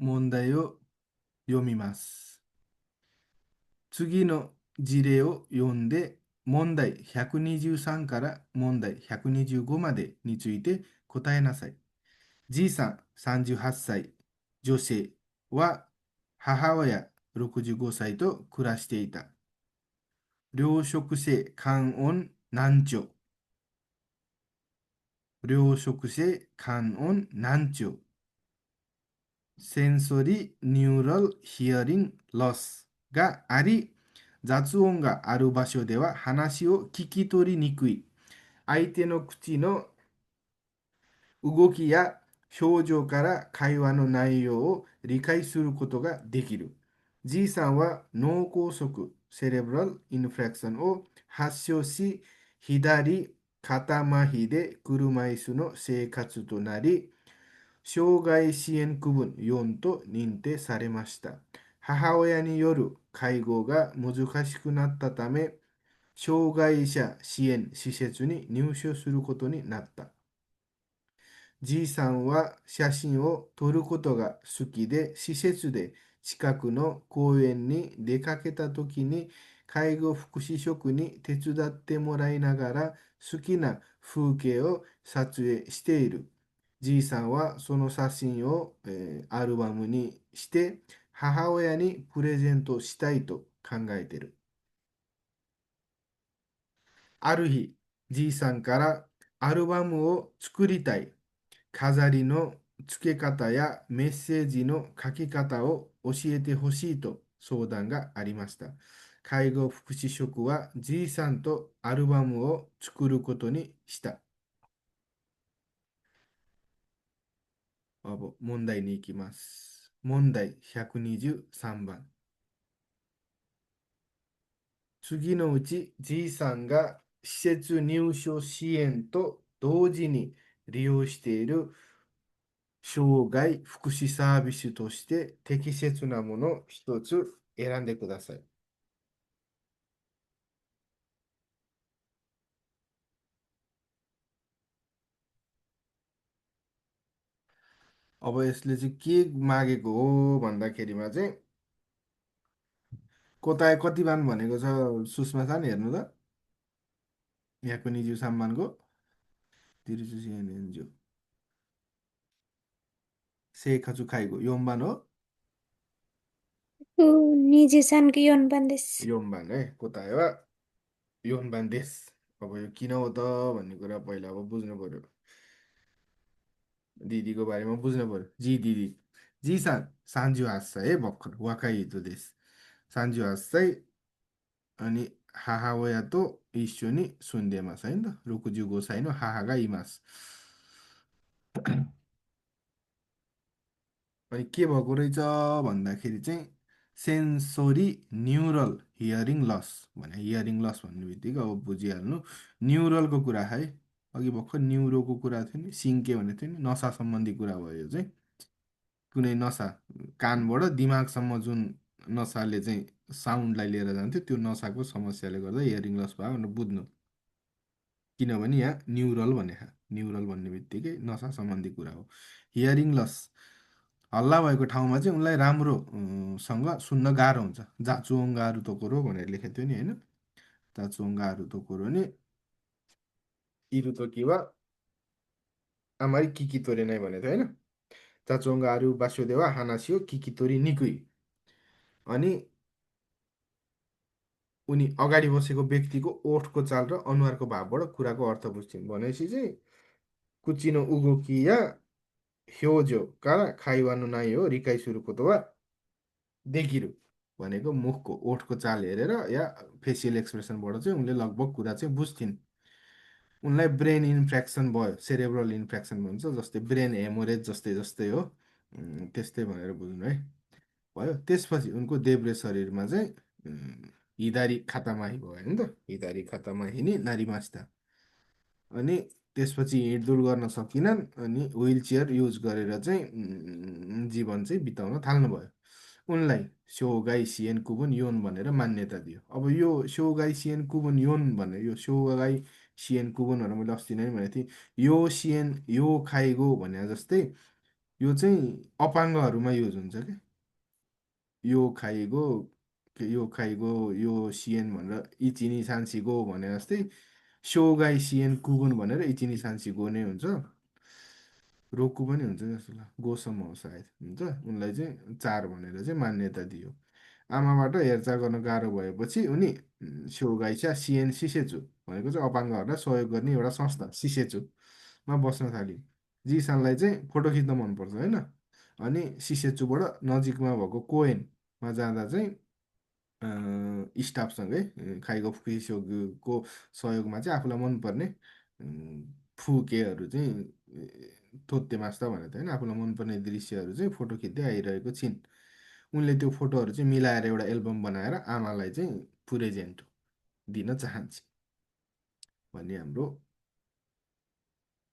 問題を読みます。次の事例を読んで、問題123から問題125までについて答えなさい。じいさん38歳、女性は母親65歳と暮らしていた。両食性肝温難聴。両食性肝温難聴。センソリニューラルヒアリングロスがあり、雑音がある場所では話を聞き取りにくい。相手の口の動きや表情から会話の内容を理解することができる。G さんは脳梗塞、セレブラルインフレクションを発症し、左肩麻痺で車椅子の生活となり、障害支援区分4と認定されました。母親による介護が難しくなったため、障害者支援施設に入所することになった。じいさんは写真を撮ることが好きで、施設で近くの公園に出かけたときに、介護福祉職に手伝ってもらいながら好きな風景を撮影している。じいさんはその写真を、アルバムにして母親にプレゼントしたいと考えている。ある日、じいさんからアルバムを作りたい。飾りの付け方やメッセージの書き方を教えてほしいと相談がありました。介護福祉職はじいさんとアルバムを作ることにした。問題に行きます。問題123番。次のうちじいさんが施設入所支援と同時に利用している障害福祉サービスとして適切なものを一つ選んでください。अब यसले चाहिँ के मागेको हो भन्दाखेरिमा चाहिँ कोताय कति मान भनेको छ सुषमा सान हेर्नु त यहाँको निजी सम्मानको तिरुचु सेखचु खाइको योम्बान हो 23期4番です。योम्बान है कोताय वा योम्बान देश अब यो किन हो त भन्ने कुरा पहिला अब बुझ्नु पर्यो दिदीको बारेमा बुझ्नु पर्यो जी दिदी जी सान्जु हाँस्छ है भर्खर वाकाई हिजो देश सान्जु हाँस्छ अनि母親と一緒に住んでますね。65歳の母がいます。अनि के भएको रहेछ भन्दाखेरि चाहिँ सेन्सोरी न्युरल हियरिङ लस भने हियरिङ लस भन्ने बित्तिकै अब बुझिहाल्नु न्युरलको कुरा है अघि भर्खर न्युरोको कुरा थियो नि सिङ्के भनेको थियो नि नसा सम्बन्धी कुरा भयो चाहिँ कुनै नसा कानबाट दिमागसम्म जुन नसाले चाहिँ साउन्डलाई लिएर जान्थ्यो त्यो नसाको समस्याले गर्दा हियरिङ लस भयो भनेर बुझ्नु किनभने यहाँ न्युरल भने न्युरल भन्ने बित्तिकै नसा सम्बन्धी कुरा हो हियरिङ लस हल्ला भएको ठाउँमा चाहिँ उनलाई राम्रो सँग सुन्न गाह्रो हुन्छ जाचुङ्गाहरू तोकोरो भनेर लेखेको थियो नि होइन जाचुङ्गाहरू तोकोरो नि इरु तोकिवा आमारी किकी नै भनेको थियो होइन जाचुङ्गाहरू बास्योदेवा हानासियो किकी तोरी निकुई अनि उनी अगाडि बसेको व्यक्तिको ओठको चाल र अनुहारको भावबाट कुराको अर्थ बुझ्छिन् भनेपछि चाहिँ कुचिनो उगोकी या 表情から会話の内容を理解することはできる भनेको मुखको ओठको चाल हेरेर या फेसियल एक्सप्रेसनबाट चाहिँ उनले लगभग कुरा चाहिँ बुझ्थिन् उनलाई ब्रेन इन्फ्रेक्सन भयो सेरेब्रल इन्फ्रेक्सन भन्छ जस्तै ब्रेन हेमोरेज जस्तै जस्तै हो त्यस्तै भनेर बुझ्नु है भयो त्यसपछि उनको देब्रे शरीरमा चाहिँ हिदारी खातामाही भयो होइन त हिदारी खातामाही नि नारीमास्ता अनि त्यसपछि हिँडडुल गर्न सकिनन् अनि व्हिल चेयर युज गरेर चाहिँ जीवन चाहिँ बिताउन थाल्नुभयो उनलाई स्योगाई सिएन कुबुन योन भनेर मान्यता दियो अब यो स्योगाई सिएन कुबुन योन भनेर यो स्योगाई सिएन कुबुन भनेर मैले अस्ति नै भनेको थिएँ यो सिएन यो खाइगो भने जस्तै यो चाहिँ अपाङ्गहरूमा युज हुन्छ क्या। यो खाइगो, यो खाइगो, यो सिएन भनेर इचिनी सान्सिगो भने जस्तै सोगाई सिएन कुगुन भनेर इचिनी सान्सिगो नै हुन्छ। रोक्कु पनि हुन्छ जस्तो लाग्छ, गोसम्म हो सायद हुन्छ। उनलाई चाहिँ चार भनेर चाहिँ मान्यता दियो। आमाबाट हेरचाह गर्न गाह्रो भएपछि उनी स्योगाइछा सिएन सिसेचु भनेको चाहिँ अपाङ्गहरूलाई सहयोग गर्ने एउटा संस्था सिसेचुमा बस्न थालिन्। जिसानलाई चाहिँ फोटो खिच्न मनपर्छ होइन। अनि सिसेचुबाट नजिकमा भएको कोएनमा जाँदा चाहिँ स्टाफसँगै खाइगो फुकुसियोको सहयोगमा चाहिँ आफूलाई मनपर्ने फुकेहरू चाहिँ थोत्ते मास्ता भनेको होइन, आफूलाई मनपर्ने दृश्यहरू चाहिँ फोटो खिच्दै आइरहेको छिन्। उनले त्यो फोटोहरू चाहिँ मिलाएर एउटा एल्बम बनाएर आमालाई चाहिँ प्रेजेन्ट दिन चाहन्छ भन्ने हाम्रो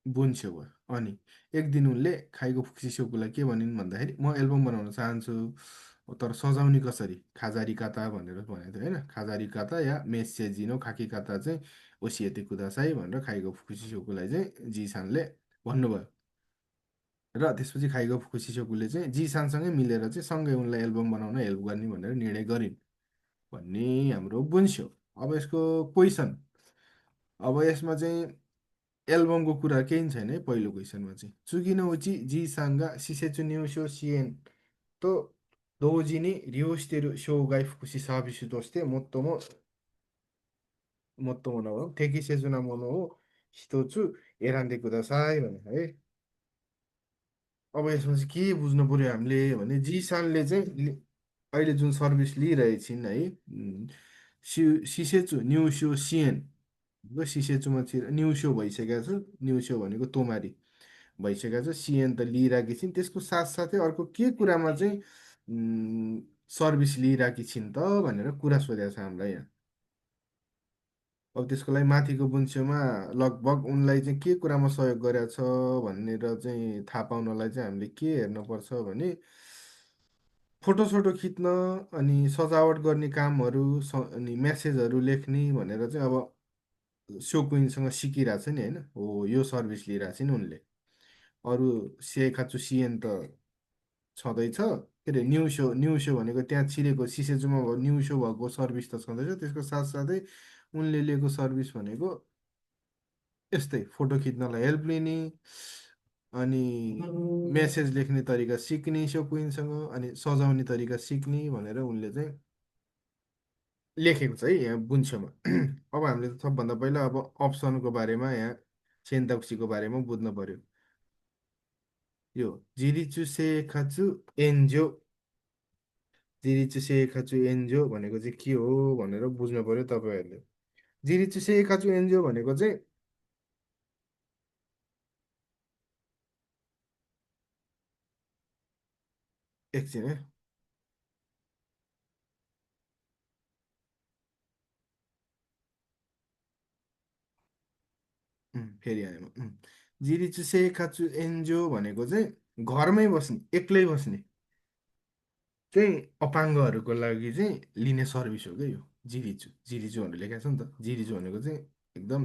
बुन्छ्यो भयो। अनि एक दिन उनले खाइगो फुक्सिसोकोलाई के भनिन् भन्दाखेरि म एल्बम बनाउन चाहन्छु, तर सजाउने कसरी खाजारी काता भनेर भनेको थियो होइन। खाजारी काता या मेसेजिनो खाकी काता चाहिँ ओसिएते कुदासाई भनेर खाइगो फुक्सिसोकोलाई चाहिँ जिसानले भन्नुभयो। र त्यसपछि खाइगो फुकुसिसोकुले चाहिँ जिसानसँगै मिलेर चाहिँ सँगै उनलाई एल्बम बनाउन हेल्प गर्ने भनेर निर्णय गरिन् भन्ने हाम्रो बुझ्यो। अब यसको क्वेसन, अब यसमा चाहिँ एल्बमको कुरा केही छैन है। पहिलो क्वेसनमा चाहिँ चुगिनो उची जिसाङ्गा सिसेचु न्युसो सिएन तो 同時に利用している障害福祉サービスとして最も適切なものを一つ選んでくださいभने है। अब यसमा चाहिँ के बुझ्नु पर्यो हामीले भने जिसानले चाहिँ अहिले जुन सर्भिस लिइरहेछिन् है, सिसेचु न्युस्यो सिएन सिसेचुमा न्युस्यो भइसकेको छ। न्युस्यो भनेको तोमारी भइसकेको छ, सिएन त लिइरहेकी छिन्। त्यसको साथसाथै अर्को के कुरामा चाहिँ सर्भिस लिइरहेकी छिन् त भनेर कुरा सोधेको छ हामीलाई यहाँ। अब त्यसको लागि माथिको बुन्सेमा लगभग उनलाई चाहिँ के कुरामा सहयोग गरेको छ भनेर चाहिँ थाहा पाउनलाई चाहिँ हामीले के हेर्नुपर्छ भने फोटोसोटो खिच्न अनि सजावट गर्ने कामहरू अनि मेसेजहरू लेख्ने भनेर चाहिँ अब सोकुइनसँग सिकिरहेको छ नि होइन। हो यो सर्भिस लिइरहेको छ नि उनले। अरू सेखाचु सिएन त छँदैछ, के अरे न्युसो भनेको त्यहाँ छिरेको सिसेजुमा भएको न्युसो भएको सर्भिस त छँदैछ। त्यसको साथसाथै उनले लिएको सर्भिस भनेको यस्तै फोटो खिच्नलाई हेल्प लिने अनि मेसेज लेख्ने तरिका सिक्ने सोकुइनसँग अनि सजाउने तरिका सिक्ने भनेर उनले चाहिँ लेखेको छ है यहाँ बुन्छमा। अब हामीले त सबभन्दा पहिला अब अप्सनको बारेमा यहाँ सेन्ताकुसीको बारेमा बुझ्नु पर्यो। यो जिरिचु सेखाचु एन्जो, जिरिचु सेखाचु एन्जो भनेको चाहिँ के हो भनेर बुझ्नु पर्यो तपाईँहरूले। जिरिचु सेखाचु एन्जो भनेको चाहिँ एकछिन है, फेरि आएँ म। जिरिचु सेखाचु एन्जो भनेको चाहिँ घरमै बस्ने, एक्लै बस्ने चाहिँ अपाङ्गहरूको लागि चाहिँ लिने सर्भिस हो क्या यो। जिरिचु जिरिचु भनेर लेखेको छ नि त। जिरिचु भनेको चाहिँ एकदम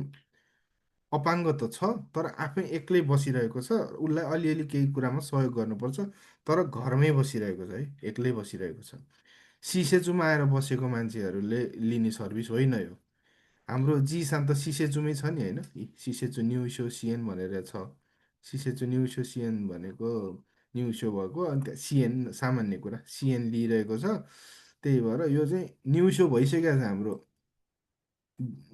अपाङ्ग त छ तर आफै एक्लै बसिरहेको छ, उसलाई अलिअलि केही कुरामा सहयोग गर्नुपर्छ, तर घरमै बसिरहेको छ है, एक्लै बसिरहेको छ। सिसेचुमा आएर बसेको मान्छेहरूले लिने सर्भिस होइन यो। हाम्रो जिसान त सिसेचुमै छ नि होइन। सिसेचु न्युसो सिएन भनेर छ। सिसेचु न्युसो सिएन भनेको न्युसो भएको, अनि त्यहाँ सिएन सामान्य कुरा सिएन लिइरहेको छ। त्यही भएर यो चाहिँ न्युसो भइसकेको छ हाम्रो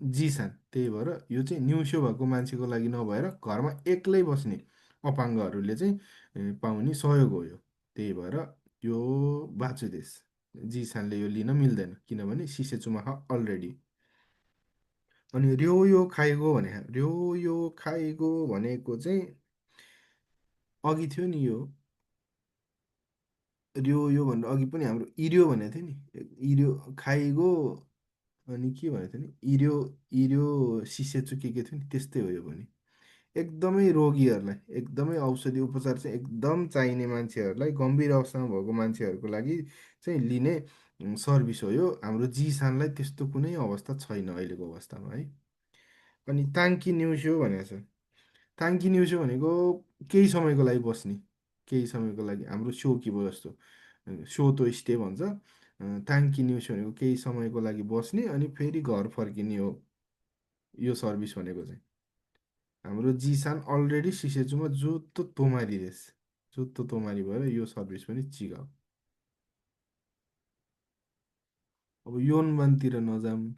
जिसान। त्यही भएर यो चाहिँ न्युसो भएको मान्छेको लागि नभएर घरमा एक्लै बस्ने अपाङ्गहरूले चाहिँ पाउने सहयोग हो यो। त्यही भएर यो बाचुदेश जिसानले यो लिन मिल्दैन किनभने सिसेचुमा छ अलरेडी। अनि र्योयो खाइगो भने र्योयो खाइगो भनेको चाहिँ अघि थियो नि यो र्योयो भनेर अघि पनि हाम्रो इर्यो भनेको थियो नि। इर्यो खाइगो अनि के भनेको थियो नि, इर्यो इर्यो सिसेचु के थियो नि, त्यस्तै हो यो पनि। एकदमै रोगीहरूलाई एकदमै औषधि उपचार चाहिँ एकदम चाहिने मान्छेहरूलाई, गम्भीर अवस्थामा भएको मान्छेहरूको लागि चाहिँ लिने सर्भिस हो यो। हाम्रो जिसानलाई त्यस्तो कुनै अवस्था छैन अहिलेको अवस्थामा है। अनि ताङ्की न्युस्यो भनेको छ। ताङ्की न्युस्यो भनेको केही समयको लागि बस्ने, केही समयको लागि हाम्रो सो कि भयो जस्तो सो त स्टे भन्छ ताङ्की न्युस भनेको केही समयको लागि बस्ने अनि फेरि घर फर्किने हो यो सर्भिस भनेको चाहिँ हाम्रो जिसान अलरेडी सिसेचुमा जुत्तो तोमारी देश जुत्तो तोमारी भएर यो सर्भिस पनि चिगाउ अब योनबानतिर नजाऊँ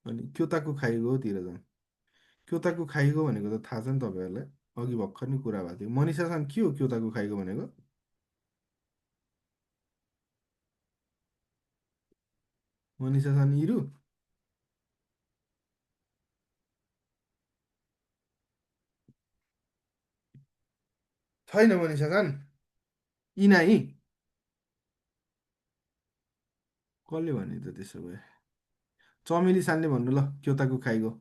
अनि क्योताको खाइगोतिर जाउँ क्योताको खाइगो भनेको त थाहा छ नि तपाईँहरूलाई अघि भर्खर नै कुरा भएको थियो मनिषासँग के हो क्योताको खाइगो भनेको मनिषासँग इरु छैन मनिषासान यिनाइ कसले भने त त्यसो भए चमेली सानले भन्नु ल क्योताको खाइगो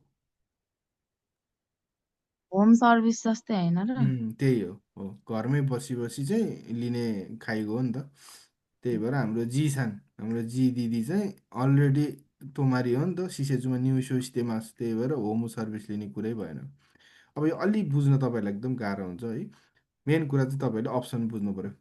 होम सर्भिस जस्तै होइन र? त्यही हो घरमै बसी बसी चाहिँ लिने खाइगो हो नि त त्यही भएर हाम्रो जी दिदी चाहिँ अलरेडी तोमारी हो नि त सिसेजुमा न्यु सो स्टेमास त्यही भएर होम सर्भिस लिने कुरै भएन अब यो अलिक बुझ्न तपाईँहरूलाई एकदम गाह्रो हुन्छ है मेन कुरा चाहिँ तपाईँहरूले अप्सन बुझ्नु पऱ्यो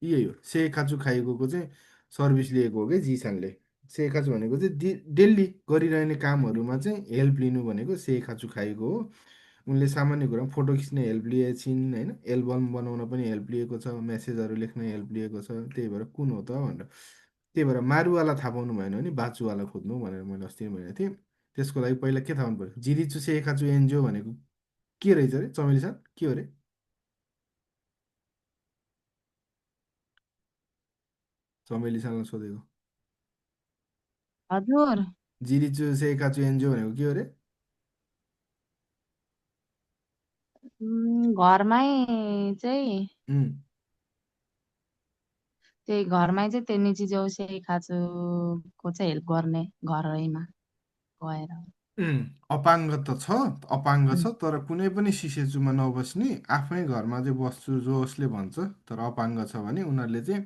यही हो सेखाचु खाइगोको चाहिँ सर्भिस लिएको हो कि जिसानले सेखाचु भनेको चाहिँ डेली गरिरहने कामहरूमा चाहिँ हेल्प लिनु भनेको सेखाचु खाइगो हो उनले सामान्य कुरामा फोटो खिच्ने हेल्प लिएछिन् होइन एल्बम बनाउन पनि हेल्प लिएको छ मेसेजहरू लेख्न हेल्प लिएको छ त्यही भएर कुन हो त भनेर त्यही भएर मारुवाला थाहा पाउनु भएन भने बाचुवाला खोज्नु भनेर मैले अस्ति नै भनेको थिएँ त्यसको लागि पहिला के थाहा हुनु पऱ्यो जिरिचु सेखाचु एनजिओ भनेको के रहेछ अरे चमेली सर के हो अरे चमेली सरलाई सोधेको हजुर। जिरिचु सेखाचु एनजिओ भनेको के हो अरे घरमै चाहिँ उम्, घरमै चाहिँ त्यो निजी जौसे खाजुको चाहिँ हेल्प गर्ने घरैमा गएर। अपाङ्ग त छ अपाङ्ग उम्, छ तर कुनै पनि सिसेचुमा नबस्ने आफ्नै घरमा चाहिँ बस्छु जसले भन्छ तर अपाङ्ग छ भने उनीहरूले चाहिँ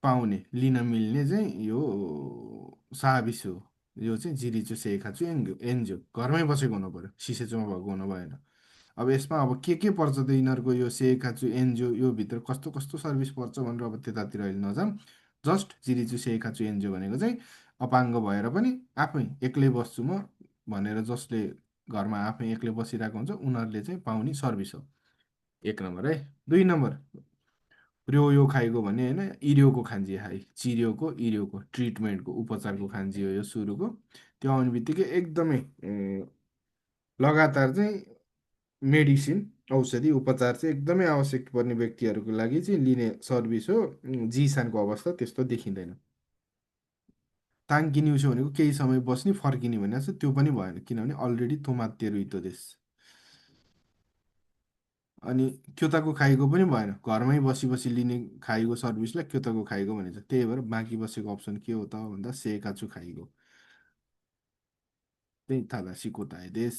पाउने लिन मिल्ने चाहिँ यो साबिस हो यो चाहिँ जिरिचो सेखाचु एनजिओ घरमै बसेको हुनु पर्यो सिसेचोमा भएको हुनु भएन अब यसमा अब के पर्छ त यिनीहरूको यो सेखाचु एनजिओ यो भित्र कस्तो कस्तो सर्भिस पर्छ भनेर अब त्यतातिर अहिले नजाऊँ जस्ट जिरिचु सेखाचु एनजिओ भनेको चाहिँ अपाङ्ग भएर पनि आफै एक्लै बस्छु म भनेर जसले घरमा आफै एक्लै बसिरहेको हुन्छ उनीहरूले चाहिँ पाउने सर्भिस हो एक नम्बर है दुई नम्बर रयो यो खाइगयो भने होइन इरियोको खान्जी हाई चिरियोको इरियोको ट्रिटमेन्टको उपचारको खान्जी हो यो सुरुको त्यो आउने बित्तिकै एकदमै लगातार चाहिँ मेडिसिन औषधि उपचार चाहिँ एकदमै आवश्यक पर्ने व्यक्तिहरूको लागि चाहिँ लिने सर्भिस हो जिसानको अवस्था त्यस्तो देखिँदैन ताङ्की न्युसो भनेको केही समय बस्ने फर्किने भनेको छ त्यो पनि भएन किनभने अलरेडी तोमातेरो इतो देश अनि क्योताको खाइगो पनि भएन घरमै बसी बसी लिने खाइगो सर्भिसलाई क्योताको खाइगो भनेछ त्यही भएर बाँकी बसेको अप्सन के हो त भन्दा सेकाचु खाइगो त्यही थाहा सिकोटाए देश